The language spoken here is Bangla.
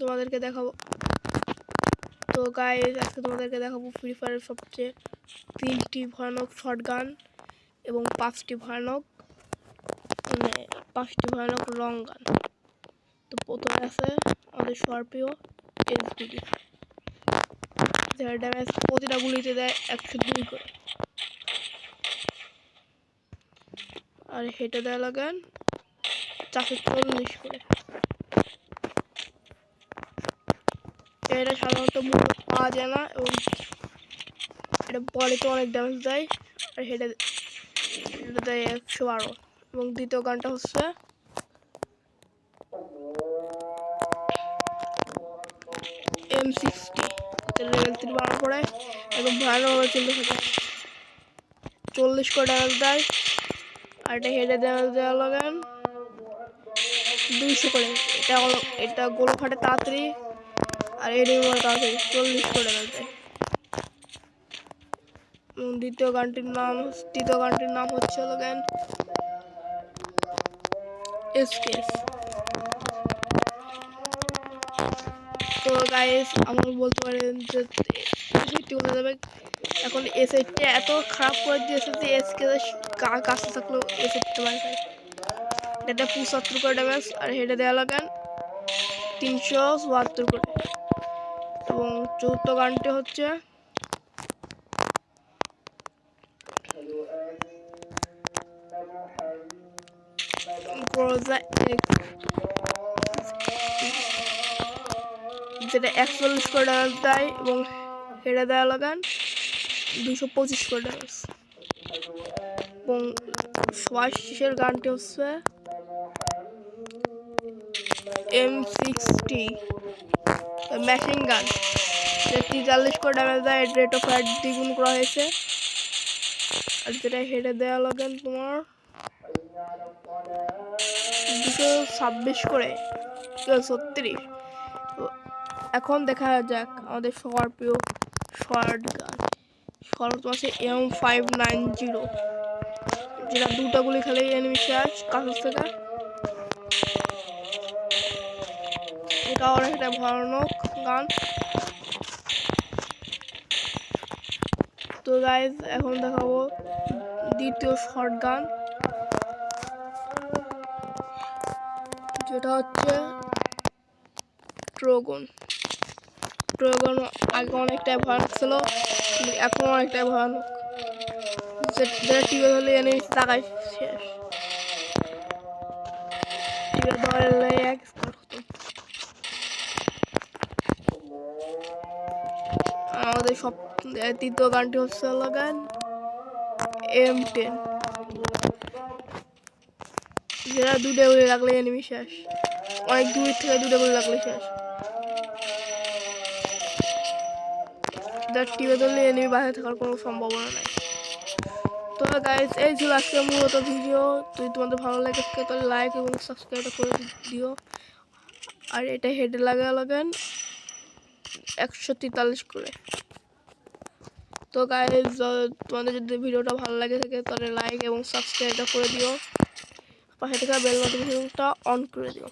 তোমাদেরকে দেখাবো। তো গাইস আজকে তোমাদেরকে দেখাবো ফ্রি ফায়ারের সবচেয়ে 3টি ভয়ানক শটগান এবং 5টি ভয়ানক লং গান। তো প্রথমে আছে আমাদের স্করপিও এসবিডি, যার ড্যামেজ প্রতিটা গুলিতে দেয় 102 করে, আর হেঁটে দেয় লাগান 440 করে। এটা সাধারণত মুখে পাওয়া যায় না এবং এটা বডিতে অনেক ড্যামেজ দেয়, আর হেঁটে দেয় 112। এবং দ্বিতীয় গানটা হচ্ছে M60, লেভেল 3 বাড়ানোর পরে একদম ভয়ানকভাবে চলতে থাকে, 40 করে ড্যামেজ দেয়, আর এটা হেডে ড্যামেজ দেওয়া লাগান 200 করে। এটা গোল ফাটে তাড়াতাড়ি, আর এনিমি মারে তাড়াতাড়ি, 40 করে ড্যামেজ দেয়। দ্বিতীয় গানটির নাম হচ্ছে লাগান এসকেস। তো গাইস আমার বলতে পারেন যে সেটি বলে যাবে, এখন এসএইটটা এত খারাপ করে দিয়েছে যে এসকেস কাছে থাকলেও এসএইটটা মারে খায়। এটা 75 করে ড্যামেজ, আর হেডে দেওয়া লাগান 372 করে। এবং চতুর্থ গানটি হচ্ছে গ্রোজা এক্স, যেটা 41 করে ড্যামেজ দেয় এবং হেডে দেওয়া লাগান 225 করে ড্যামেজ। এবং সবার শেষের গানটি হচ্ছে M60 মেশিন গান, যেটা 43 করে ড্যামেজ দেয়, রেট অফ ফায়ার দ্বিগুণ করা হয়েছে, আর যেটা হেডে দেওয়া লাগান তোমার 226 করে 36। এখন দেখা যাক আমাদের স্করপিও শর্ট গান। স্করপিও আছে M590, যেটা দুটো গুলি খেলে এনিমি শেষ কাছ থেকে। এটা অনেকটা ভয়ানক গান। তো গাইজ এখন দেখাবো দ্বিতীয় শর্ট গান, যেটা হচ্ছে ট্রোগন। আগে অনেকটাই ভয়ানক ছিল, এখন অনেকটাই ভয়ানক, যেটা টিভি ধরলে এনিমি তাকায় শেষ, টিভি ধরলে এক স্কোর হতো। আমাদের সব তৃতীয় গানটি হচ্ছে লাগান M10, যেটা দুটো গুলি লাগলে এনিমি শেষ, অনেক দূর থেকে দুটো গুলি লাগলে শেষ, যার টিভি ধরলে এনিমি বাইরে থাকার কোনো সম্ভাবনা নাই। তো গাইজ এই ছিল আজকে মূলত ভিডিও। যদি তোমাদের ভালো লাগে তাহলে লাইক এবং সাবস্ক্রাইব করে দিও, আর এটা হেডে লাগান 143 করে। তো গাইজ তোমাদের যদি ভিডিওটা ভালো লাগে থাকে তাহলে লাইক এবং সাবস্ক্রাইবটা করে দিও, পাশে থাকা বেল নোটিফিকেশনটা অন করে দিও।